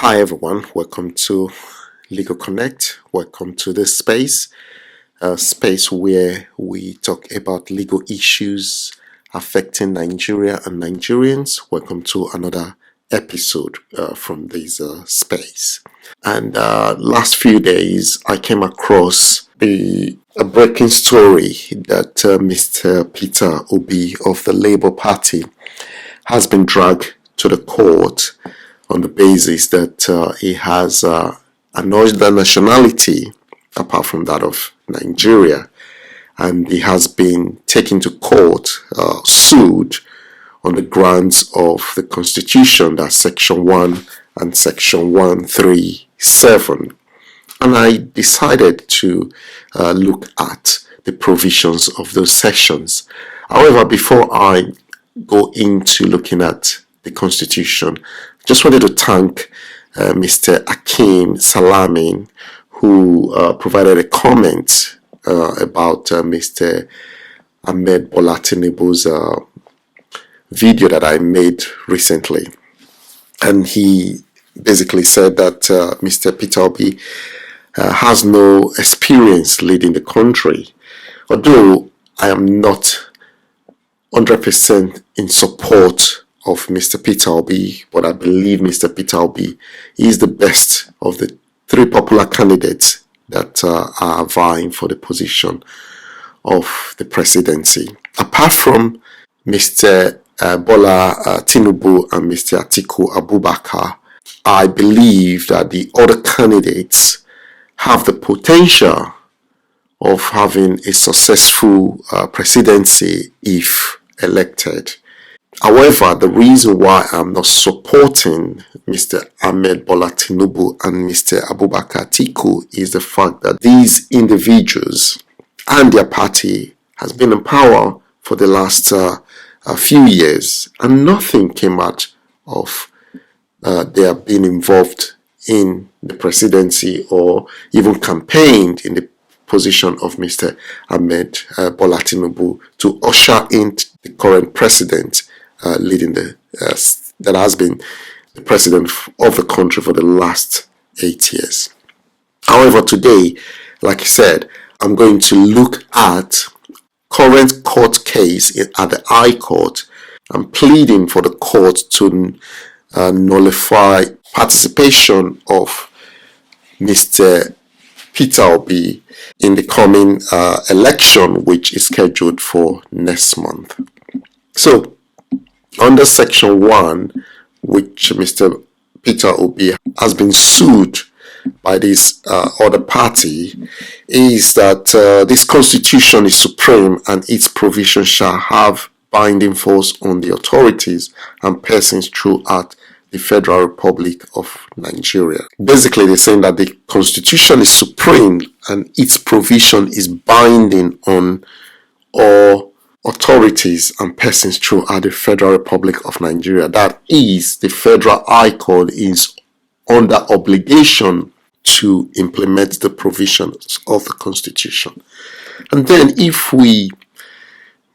Hi everyone, welcome to Legal Connect. Welcome to this space, a space where we talk about legal issues affecting Nigeria and Nigerians. Welcome to another episode from this space. And last few days, I came across a breaking story that Mr. Peter Obi of the Labour Party has been dragged to the court on the basis that he has another nationality apart from that of Nigeria, and he has been taken to court, sued on the grounds of the Constitution, that's Section 1 and Section 137. And I decided to look at the provisions of those sections. However, before I go into looking at the Constitution, just wanted to thank Mr. Akim Salamin, who provided a comment about Mr. Ahmed Bola Tinubu's video that I made recently. And he basically said that Mr. Peter Obi has no experience leading the country. Although I am not 100% in support of Mr. Peter Obi, but I believe Mr. Peter Obi is the best of the three popular candidates that are vying for the position of the presidency. Apart from Mr. Bola Tinubu and Mr. Atiku Abubakar, I believe that the other candidates have the potential of having a successful presidency if elected. However, the reason why I'm not supporting Mr. Ahmed Bola Tinubu and Mr. Abubakar Atiku is the fact that these individuals and their party has been in power for the last few years, and nothing came out of their being involved in the presidency or even campaigned in the position of Mr. Ahmed Bola Tinubu to usher in the current president leading that has been the president of the country for the last 8 years. However, today, like I said, I'm going to look at current court case at the High Court. I'm pleading for the court to nullify participation of Mr. Peter Obi in the coming election, which is scheduled for next month. So, under Section 1, which Mr. Peter Obi has been sued by this other party, is that this constitution is supreme and its provision shall have binding force on the authorities and persons throughout the Federal Republic of Nigeria. Basically, they're saying that the constitution is supreme and its provision is binding on all authorities and persons throughout the Federal Republic of Nigeria. That is, the Federal High Court is under obligation to implement the provisions of the Constitution. And then if we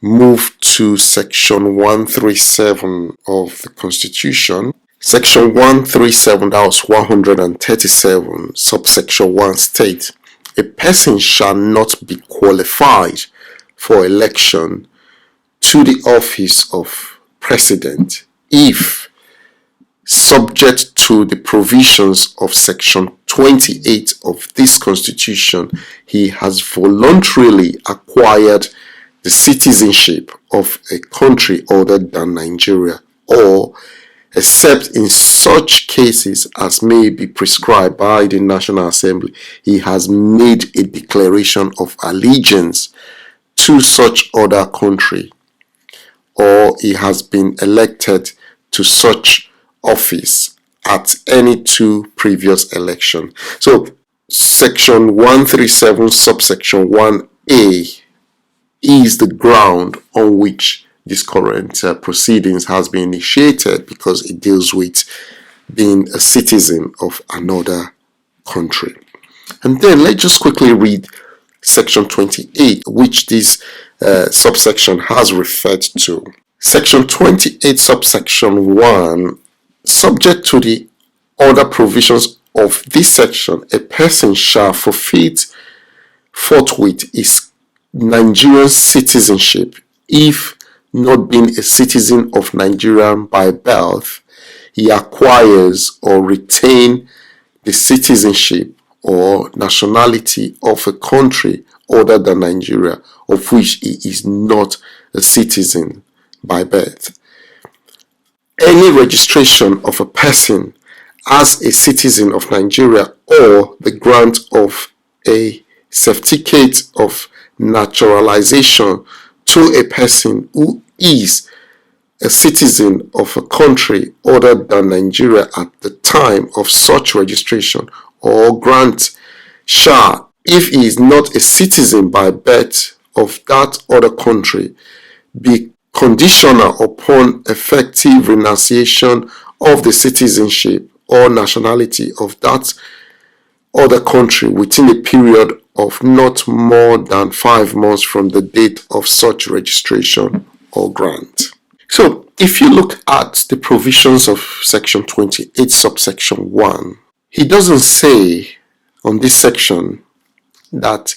move to Section 137 of the Constitution, Section 137, that was 137, subsection 1 states, a person shall not be qualified for election to the office of president if, subject to the provisions of Section 28 of this Constitution, he has voluntarily acquired the citizenship of a country other than Nigeria, or except in such cases as may be prescribed by the National Assembly, he has made a declaration of allegiance to such other country, or he has been elected to such office at any two previous elections. So, Section 137, subsection 1A is the ground on which this current proceedings has been initiated, because it deals with being a citizen of another country. And then let's just quickly read Section 28, which this subsection has referred to. Section 28, subsection 1, subject to the other provisions of this section, a person shall forfeit forthwith his Nigerian citizenship if, not being a citizen of Nigeria by birth, he acquires or retains the citizenship or nationality of a country other than Nigeria, of which he is not a citizen by birth. Any registration of a person as a citizen of Nigeria or the grant of a certificate of naturalization to a person who is a citizen of a country other than Nigeria at the time of such registration or grant shall, if he is not a citizen by birth of that other country, be conditional upon effective renunciation of the citizenship or nationality of that other country within a period of not more than 5 months from the date of such registration or grant. So, if you look at the provisions of section 28 subsection 1, he doesn't say on this section that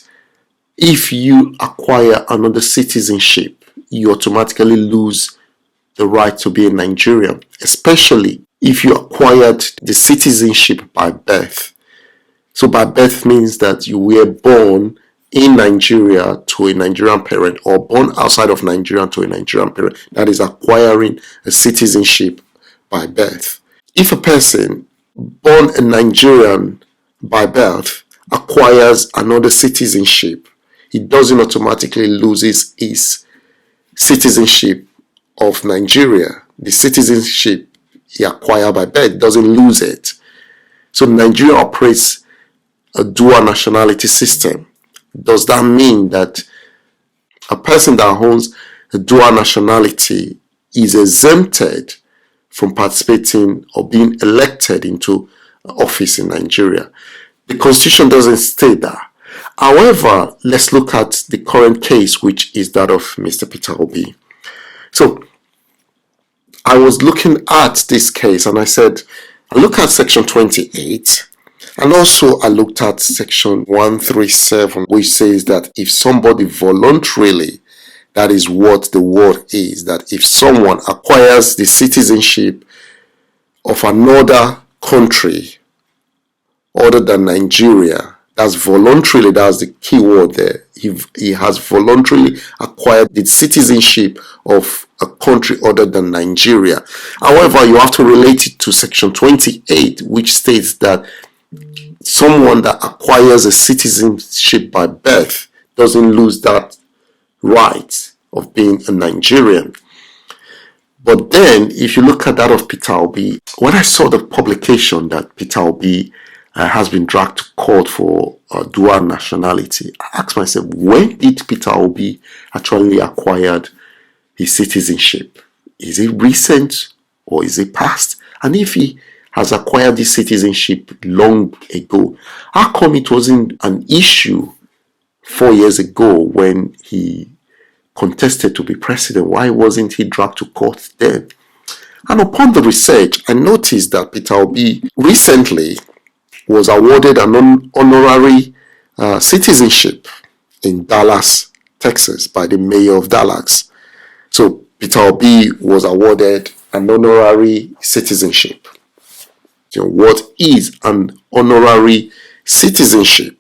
if you acquire another citizenship, you automatically lose the right to be a Nigerian, especially if you acquired the citizenship by birth. So by birth means that you were born in Nigeria to a Nigerian parent or born outside of Nigeria to a Nigerian parent. That is acquiring a citizenship by birth. If a person born a Nigerian by birth acquires another citizenship, he doesn't automatically lose his citizenship of Nigeria. The citizenship he acquired by birth doesn't lose it. So Nigeria operates a dual nationality system. Does that mean that a person that owns a dual nationality is exempted from participating or being elected into office in Nigeria? The Constitution doesn't state that. However, let's look at the current case, which is that of Mr. Peter Obi. So, I was looking at this case and I said, I look at section 28 and also I looked at section 137, which says that if somebody voluntarily, that is what the word is, that if someone acquires the citizenship of another country other than Nigeria, that's voluntarily, that's the key word there. He has voluntarily acquired the citizenship of a country other than Nigeria. However, you have to relate it to section 28, which states that someone that acquires a citizenship by birth doesn't lose that right of being a Nigerian. But then, if you look at that of Peter Obi, when I saw the publication that Peter Obi has been dragged to court for dual nationality, I asked myself, when did Peter Obi actually acquired his citizenship? Is it recent or is it past? And if he has acquired this citizenship long ago, how come it wasn't an issue 4 years ago when he contested to be president? Why wasn't he dragged to court then? And upon the research, I noticed that Peter Obi recently was awarded an honorary citizenship in Dallas, Texas by the mayor of Dallas. So Peter Obi was awarded an honorary citizenship. So what is an honorary citizenship?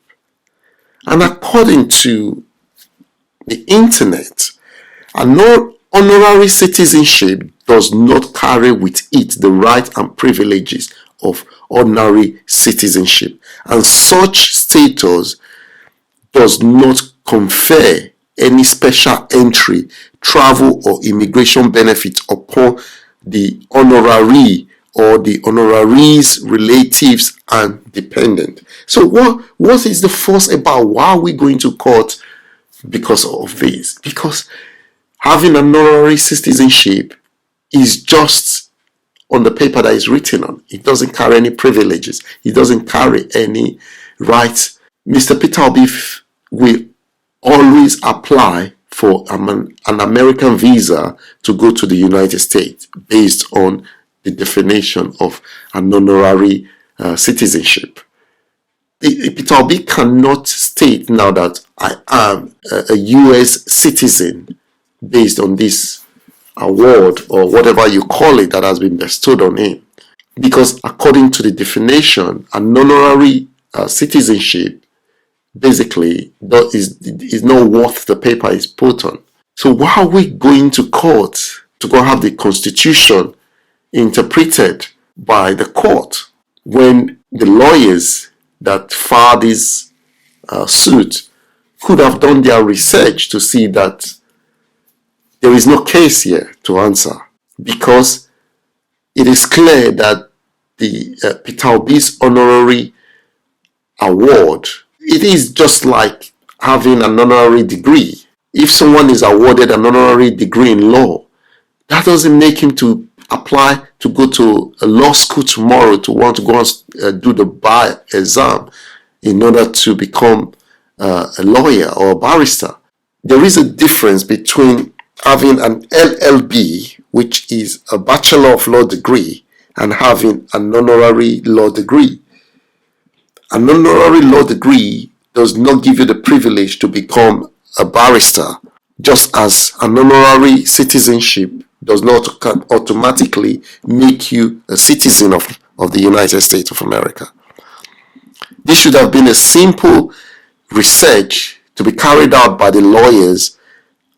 And according to the internet, an honorary citizenship does not carry with it the rights and privileges of ordinary citizenship, and such status does not confer any special entry, travel or immigration benefits upon the honoree or the honoree's relatives and dependent. So what is the fuss about? Why are we going to court because of this? Because having an honorary citizenship is just on the paper that is written on. It doesn't carry any privileges. It doesn't carry any rights. Mr. Peter Obi will always apply for an American visa to go to the United States based on the definition of an honorary citizenship. Peter Obi cannot state now that I am a US citizen based on this award or whatever you call it that has been bestowed on him. Because according to the definition, an honorary citizenship basically is not worth the paper it's put on. So why are we going to court to go have the Constitution interpreted by the court when the lawyers that filed this suit could have done their research to see that there is no case here to answer? Because it is clear that the Peter Obi's honorary award, it is just like having an honorary degree. If someone is awarded an honorary degree in law, that doesn't make him to apply to go to a law school tomorrow to want to go and do the bar exam in order to become a lawyer or a barrister. There is a difference between having an LLB, which is a Bachelor of Law degree, and having an honorary law degree. An honorary law degree does not give you the privilege to become a barrister, just as an honorary citizenship does not automatically make you a citizen of the United States of America. This should have been a simple research to be carried out by the lawyers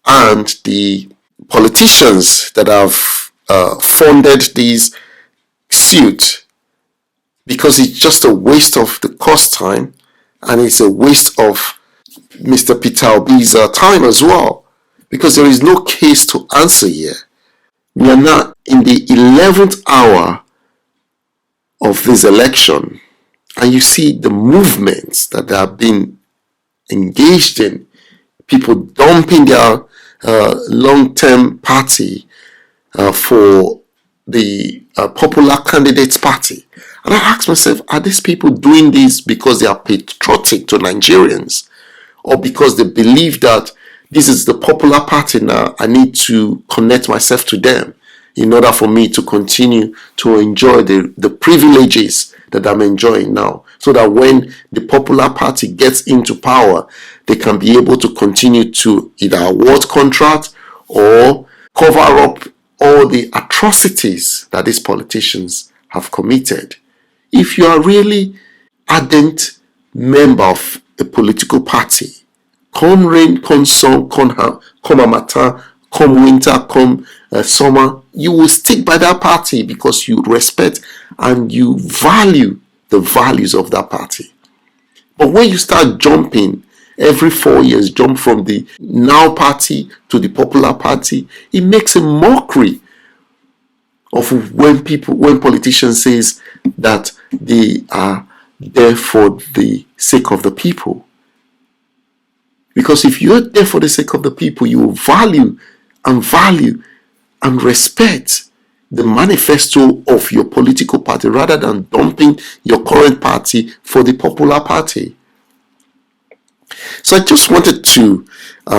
and the politicians that have funded this suit, because it's just a waste of the cost time and it's a waste of Mr. Peter Obi's time as well, because there is no case to answer here. We are now in the 11th hour of this election, and you see the movements that they have been engaged in, people dumping their long-term party for the popular candidates party. And I ask myself, are these people doing this because they are patriotic to Nigerians, or because they believe that this is the popular party now, I need to connect myself to them in order for me to continue to enjoy the privileges that I'm enjoying now, so that when the popular party gets into power, they can be able to continue to either award contracts or cover up all the atrocities that these politicians have committed. If you are really ardent member of a political party, come rain, come sun, come harmattan, come winter, come summer, you will stick by that party because you respect and you value the values of that party. But when you start jumping every 4 years, jump from the now party to the popular party, it makes a mockery of when politicians says that they are there for the sake of the people. Because if you're there for the sake of the people, you will value and respect the manifesto of your political party rather than dumping your current party for the popular party. So I just wanted to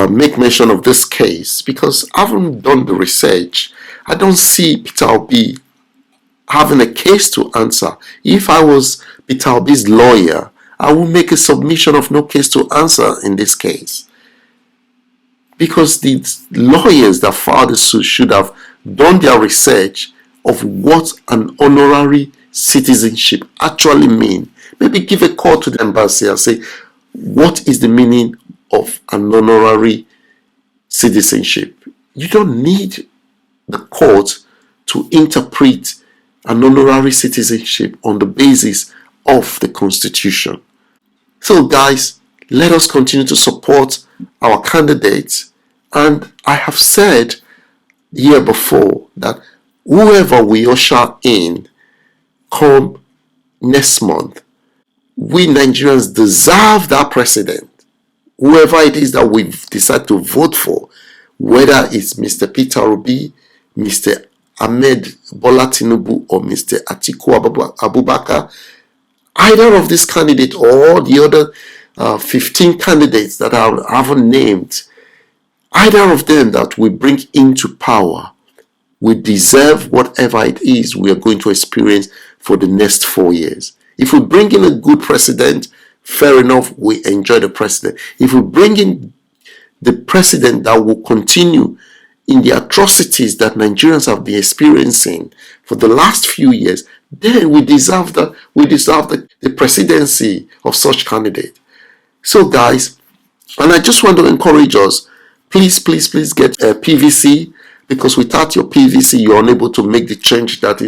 make mention of this case because I haven't done the research. I don't see Peter Obi having a case to answer. If I was Peter Obi's lawyer, I will make a submission of no case to answer in this case. Because the lawyers that filed the suit should have done their research of what an honorary citizenship actually means. Maybe give a call to the embassy and say, what is the meaning of an honorary citizenship? You don't need the court to interpret an honorary citizenship on the basis of the Constitution. So guys, let us continue to support our candidates. And I have said here before that whoever we usher in come next month, we Nigerians deserve that president. Whoever it is that we decide to vote for, whether it's Mr. Peter Obi, Mr. Ahmed Bola Tinubu, or Mr. Atiku Abubakar, either of these candidates or the other 15 candidates that I haven't named, either of them that we bring into power, we deserve whatever it is we are going to experience for the next 4 years. If we bring in a good president, fair enough, we enjoy the president. If we bring in the president that will continue in the atrocities that Nigerians have been experiencing for the last few years, then we deserve the presidency of such candidate. So guys, and I just want to encourage us, please get a PVC, because without your PVC you're unable to make the change that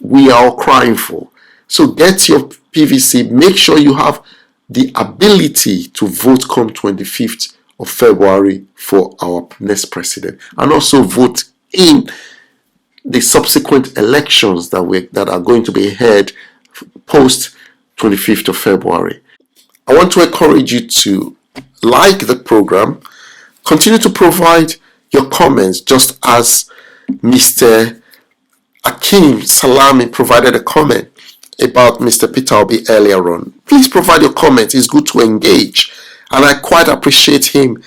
we are all crying for. So get your PVC, make sure you have the ability to vote come 25th of February for our next president, and also vote in the subsequent elections that are going to be held post 25th of February. I want to encourage you to like the program, continue to provide your comments, just as Mr. Akim Salami provided a comment about Mr. Peter Obi earlier on. Please provide your comments. It's good to engage, and I quite appreciate him,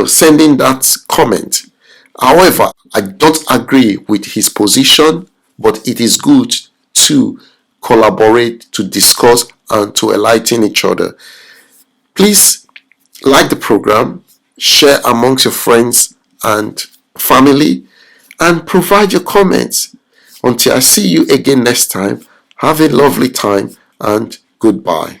sending that comment. However, I don't agree with his position, but it is good to collaborate, to discuss, and to enlighten each other. Please like the program, share amongst your friends and family, and provide your comments. Until I see you again next time, have a lovely time and goodbye.